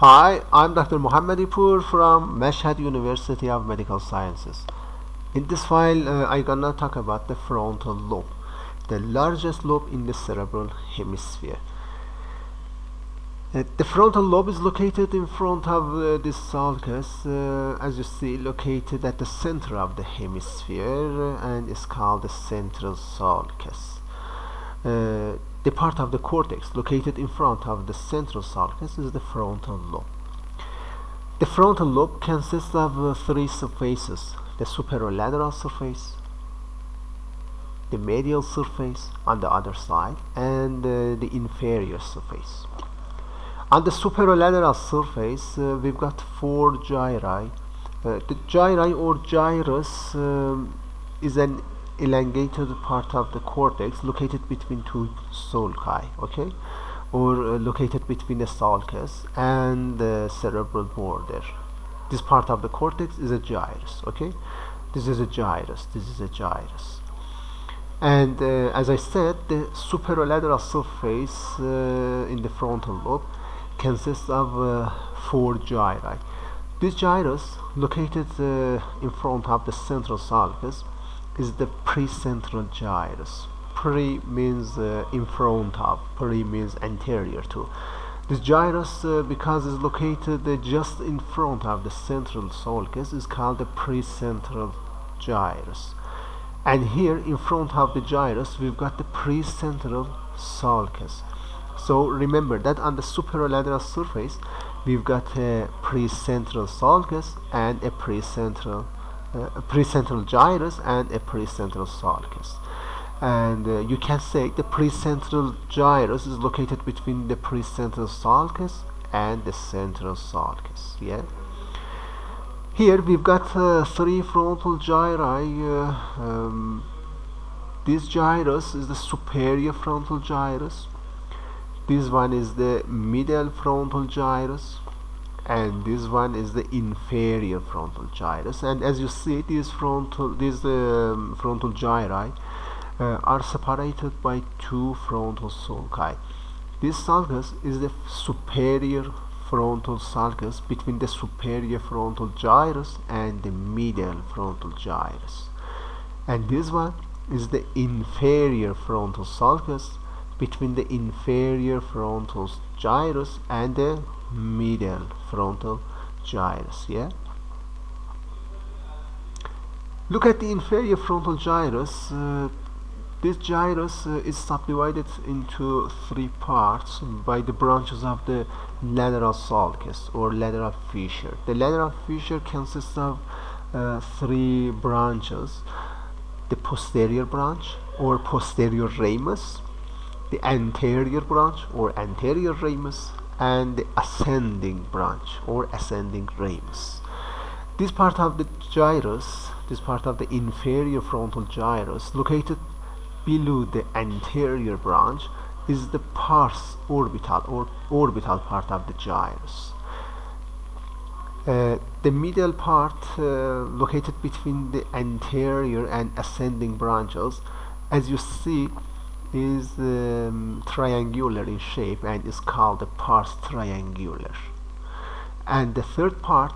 Hi, I'm Dr. Mohammadipour from Mashhad University of Medical Sciences. In this file, I'm gonna talk about the frontal lobe, the largest lobe in the cerebral hemisphere. The frontal lobe is located in front of the sulcus, as you see, located at the center of the hemisphere, and is called the central sulcus. The part of the cortex located in front of the central sulcus is the frontal lobe. The frontal lobe consists of three surfaces: the superolateral surface, the medial surface on the other side, and the inferior surface. On the superolateral surface, we've got four gyri. The gyri or gyrus is an elongated part of the cortex located between two sulci, okay, or located between the sulcus and the cerebral border. This part of the cortex is a gyrus, okay. This is a gyrus. This is a gyrus. And as I said, the superolateral surface in the frontal lobe consists of four gyri. This gyrus, located in front of the central sulcus, is the precentral gyrus. Pre means in front of, pre means anterior to. This gyrus, because it's located just in front of the central sulcus, is called the precentral gyrus. And here in front of the gyrus, we've got the precentral sulcus. So remember that on the superolateral surface, we've got a precentral sulcus and a precentral gyrus and a precentral sulcus. And you can say the precentral gyrus is located between the precentral sulcus and the central sulcus. Yeah. Here we've got three frontal gyri. This gyrus is the superior frontal gyrus. This one is the middle frontal gyrus, and this one is the inferior frontal gyrus. And as you see, these frontal gyri are separated by two frontal sulci. This sulcus is the superior frontal sulcus between the superior frontal gyrus and the middle frontal gyrus, and this one is the inferior frontal sulcus between the inferior frontal gyrus and the middle frontal gyrus. Yeah. Look at the inferior frontal gyrus. This gyrus is subdivided into three parts by the branches of the lateral sulcus or lateral fissure. The lateral fissure consists of three branches: the posterior branch or posterior ramus, the anterior branch or anterior ramus, and the ascending branch or ascending ramus. This part of the gyrus, this part of the inferior frontal gyrus, located below the anterior branch, is the pars orbital or orbital part of the gyrus. The middle part, located between the anterior and ascending branches, as you see, is triangular in shape and is called the pars triangular. And the third part,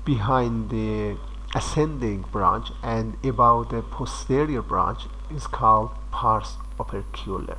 behind the ascending branch and above the posterior branch, is called pars opercular.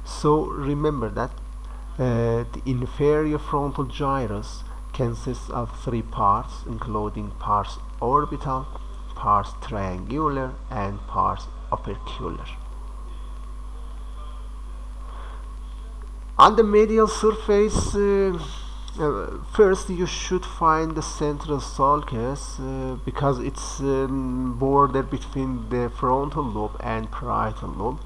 So remember that the inferior frontal gyrus consists of three parts, including pars orbital, pars triangular, and pars opercular. On the medial surface, first you should find the central sulcus because it's border between the frontal lobe and parietal lobe.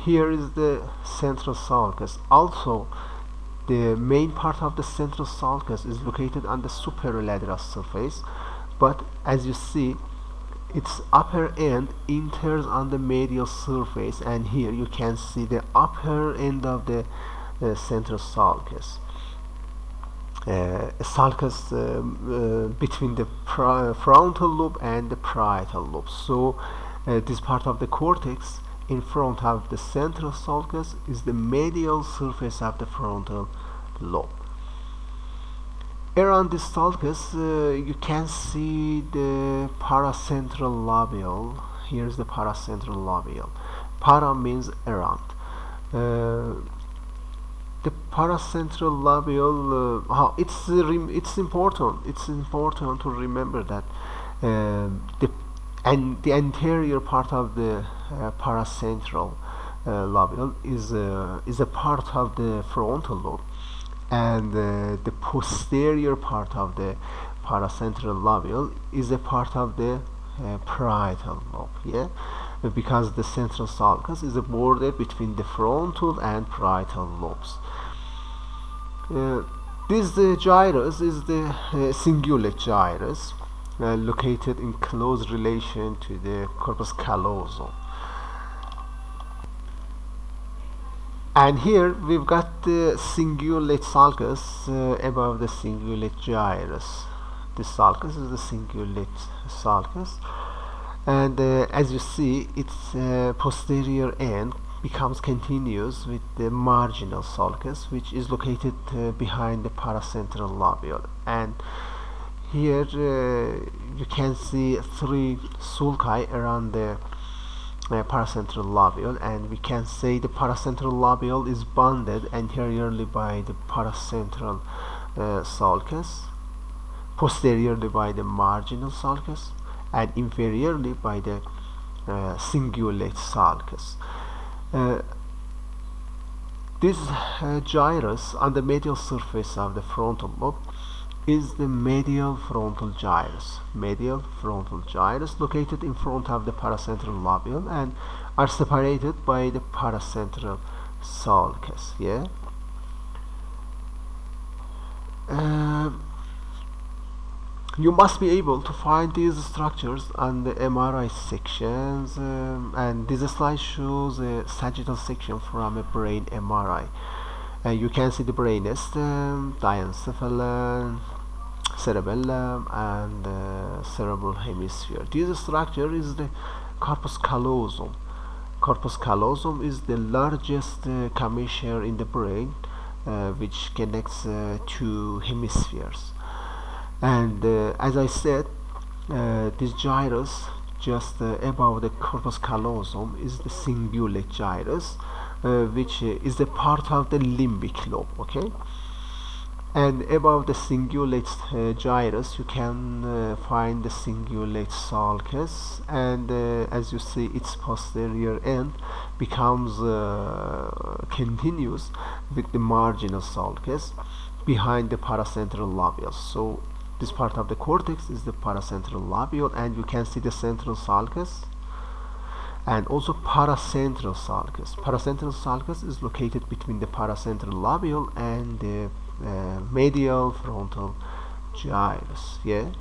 Here is the central sulcus. Also, the main part of the central sulcus is located on the superolateral surface, but as you see, its upper end enters on the medial surface, and here you can see the upper end of the central sulcus. Sulcus between the frontal lobe and the parietal lobe. So this part of the cortex in front of the central sulcus is the medial surface of the frontal lobe. Around this sulcus, you can see the paracentral lobule. Here's the paracentral lobule. Para means around. The paracentral lobule. It's important. It's important to remember that the anterior part of the paracentral lobule is a part of the frontal lobe, and the posterior part of the paracentral lobule is a part of the parietal lobe. Yeah, because the central sulcus is a border between the frontal and parietal lobes. This gyrus is the cingulate gyrus, located in close relation to the corpus callosum. And here we've got the cingulate sulcus above the cingulate gyrus. This sulcus is the cingulate sulcus, and as you see, its posterior end becomes continuous with the marginal sulcus, which is located behind the paracentral lobule. And here you can see three sulci around the paracentral lobule, and we can say the paracentral lobule is bounded anteriorly by the paracentral sulcus, posteriorly by the marginal sulcus, and inferiorly by the cingulate sulcus. This gyrus on the medial surface of the frontal lobe is the medial frontal gyrus. Medial frontal gyrus located in front of the paracentral lobule and are separated by the paracentral sulcus. Yeah. You must be able to find these structures on the MRI sections, and this slide shows a sagittal section from a brain MRI. You can see the brainstem, diencephalon, cerebellum, and cerebral hemisphere. This structure is the corpus callosum. Corpus callosum is the largest commissure in the brain, which connects two hemispheres. And as I said, this gyrus just above the corpus callosum is the cingulate gyrus, which is a part of the limbic lobe. Okay, and above the cingulate gyrus you can find the cingulate sulcus, and as you see, its posterior end becomes continuous with the marginal sulcus behind the paracentral lobule. So this part of the cortex is the paracentral lobule, and you can see the central sulcus and also paracentral sulcus. Paracentral sulcus is located between the paracentral lobule and the medial frontal gyrus. Yeah.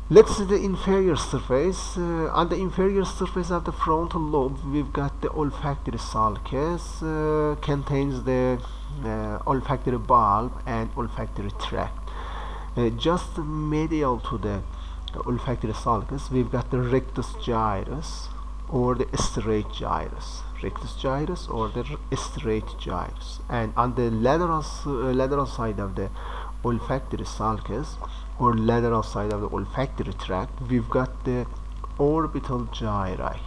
Let's see the inferior surface. On the inferior surface of the frontal lobe, we've got the olfactory sulcus, contains the olfactory bulb and olfactory tract. Just medial to the olfactory sulcus, we've got the rectus gyrus or the straight gyrus. Rectus gyrus or the straight gyrus. And on the lateral side of the olfactory sulcus or lateral side of the olfactory tract, we've got the orbital gyri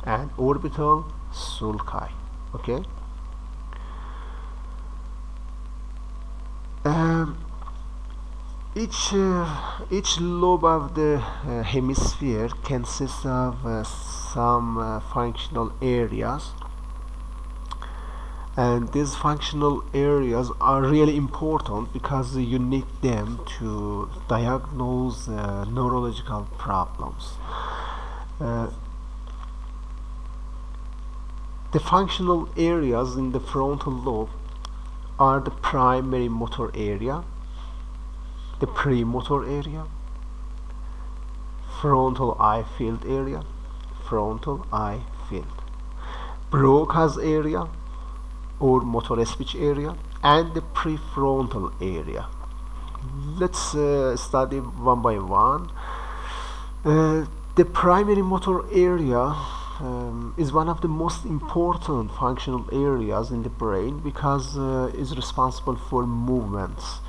and orbital sulci. Okay. Each lobe of the hemisphere consists of some functional areas, and these functional areas are really important because you need them to diagnose neurological problems. The functional areas in the frontal lobe are the primary motor area, the premotor area, frontal eye field area, frontal eye field, Broca's area or motor speech area, and the prefrontal area. Let's study one by one. The primary motor area is one of the most important functional areas in the brain because it's responsible for movements.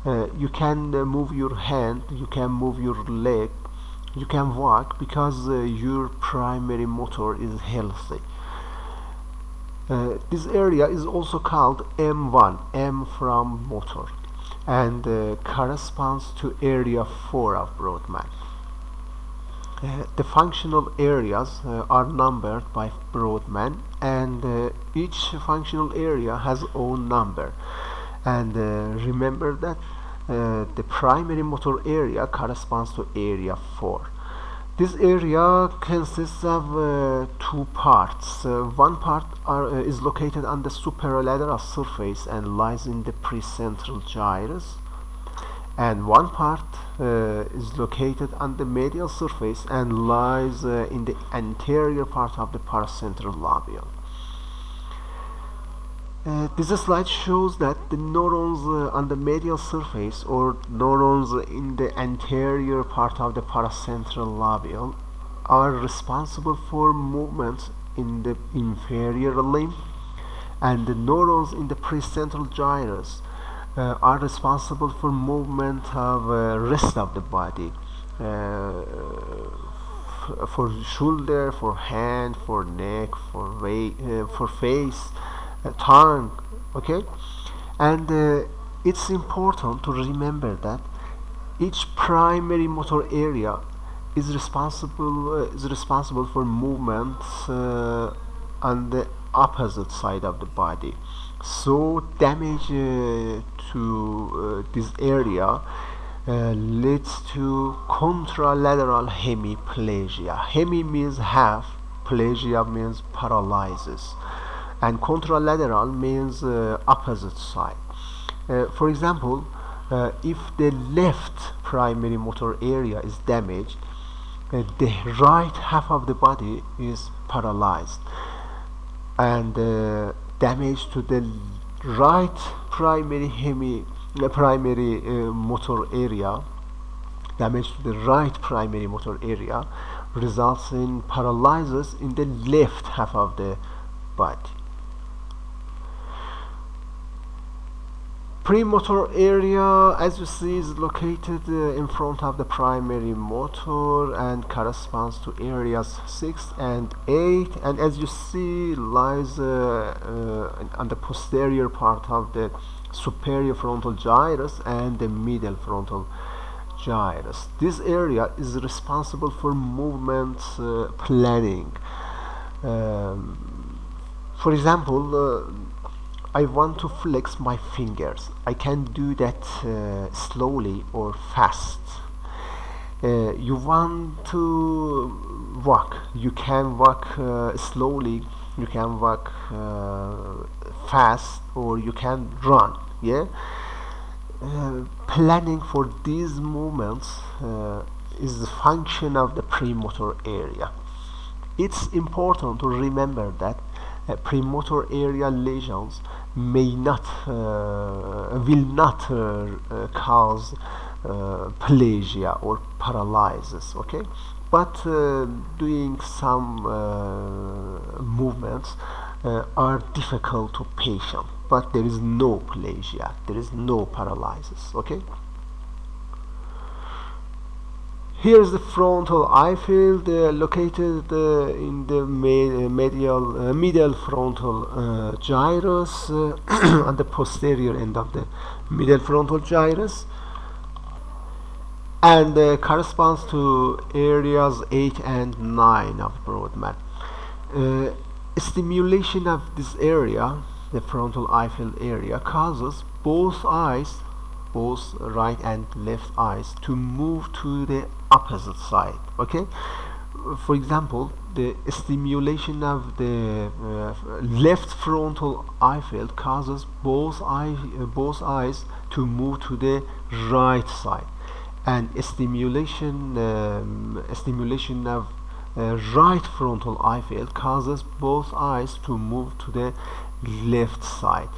You can move your hand, you can move your leg, you can walk because your primary motor is healthy. This area is also called M1, M from motor, and corresponds to area 4 of Brodmann. The functional areas are numbered by Brodmann, and each functional area has own number. And remember that the primary motor area corresponds to area 4. This area consists of two parts. One part is located on the superolateral surface and lies in the precentral gyrus, and one part is located on the medial surface and lies in the anterior part of the paracentral lobule. This slide shows that the neurons on the medial surface, or neurons in the anterior part of the paracentral lobule, are responsible for movement in the inferior limb, and the neurons in the precentral gyrus are responsible for movement of rest of the body, for shoulder, for hand, for neck, for face, tongue. Okay, and it's important to remember that each primary motor area is responsible for movements on the opposite side of the body. So damage to this area leads to contralateral hemiplegia. Hemi means half, plegia means paralysis, and contralateral means opposite side. For example, if the left primary motor area is damaged, the right half of the body is paralyzed, and damage to the right primary motor area, damage to the right primary motor area results in paralysis in the left half of the body. Premotor area, as you see, is located in front of the primary motor and corresponds to areas 6 and 8, and as you see lies on the posterior part of the superior frontal gyrus and the middle frontal gyrus. This area is responsible for movement planning. For example, I want to flex my fingers. I can do that slowly or fast. You want to walk. You can walk slowly. You can walk fast, or you can run. Yeah. Planning for these movements is the function of the premotor area. It's important to remember that premotor area lesions will not cause plegia or paralysis, okay, but doing some movements are difficult to patient, but there is no plegia, there is no paralysis. Okay, here is the frontal eye field located in the middle frontal gyrus on the posterior end of the middle frontal gyrus, and corresponds to areas 8 and 9 of Brodmann. Stimulation of this area, the frontal eye field area, causes both eyes, both right and left eyes, to move to the opposite side. Okay, for example, the stimulation of the left frontal eye field causes both eyes to move to the right side, and stimulation of right frontal eye field causes both eyes to move to the left side.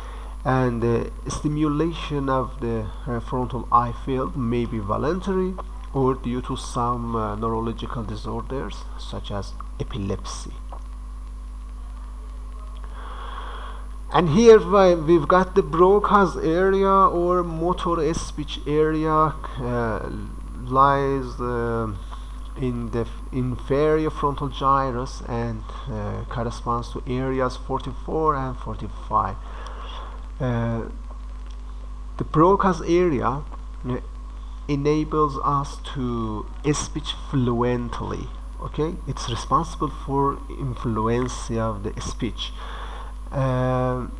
And stimulation of the frontal eye field may be voluntary or due to some neurological disorders such as epilepsy. And here we've got the Broca's area or motor speech area lies in the inferior frontal gyrus and corresponds to areas 44 and 45. The Broca's area enables us to speak fluently. Okay, it's responsible for influence of the speech. In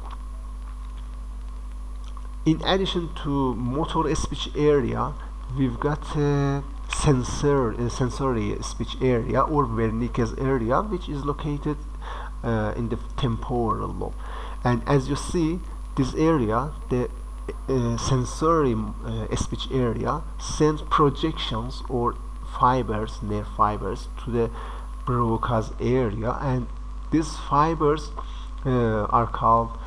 addition to motor speech area, we've got sensory speech area or Wernicke's area, which is located in the temporal lobe. And as you see, this area, the sensory speech area, sends projections or fibers, nerve fibers, to the Broca's area, and these fibers are called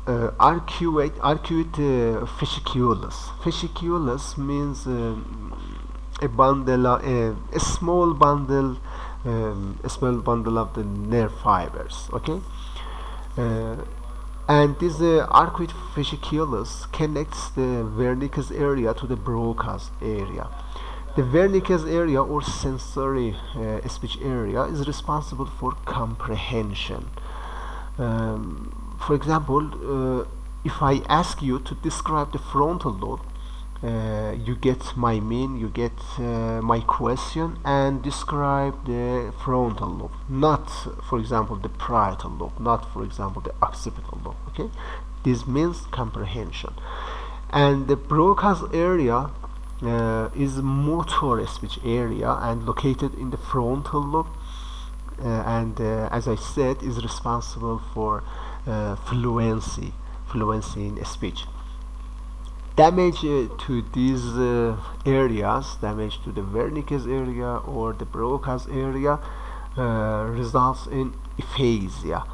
arcuate fasciculus. Fasciculus means a bundle, a small bundle of the nerve fibers. Okay, and this arcuate fasciculus connects the Wernicke's area to the Broca's area. The Wernicke's area or sensory speech area is responsible for comprehension. For example, if I ask you to describe the frontal lobe, you get my mean, you get my question, and describe the frontal lobe, not, for example, the parietal lobe, not, for example, the occipital lobe. Okay, this means comprehension. And the Broca's area is motor speech area and located in the frontal lobe, and as I said, is responsible for fluency in speech. Damage to these areas, damage to the Wernicke's area or the Broca's area, results in aphasia.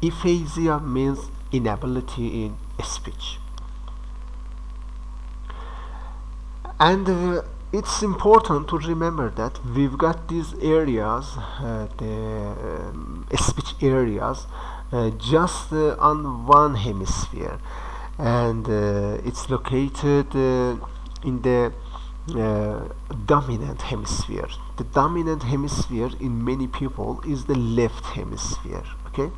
Aphasia means inability in speech. And it's important to remember that we've got these areas, the speech areas, just on one hemisphere, and it's located in the dominant hemisphere. The dominant hemisphere in many people is the left hemisphere. Okay,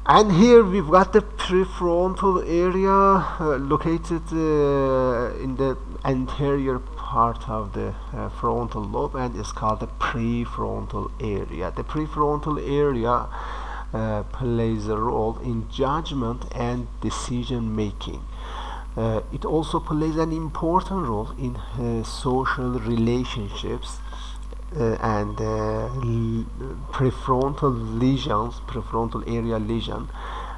and here we've got the prefrontal area located in the anterior part of the frontal lobe, and is called the prefrontal area. The prefrontal area plays a role in judgment and decision making. It also plays an important role in social relationships, and prefrontal area lesion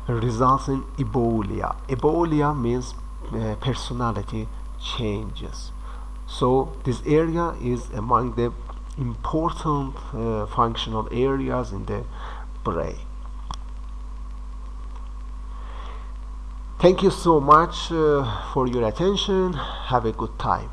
results in ebolia. Ebolia means personality changes. So this area is among the important functional areas in the brain. Thank you so much for your attention. Have a good time.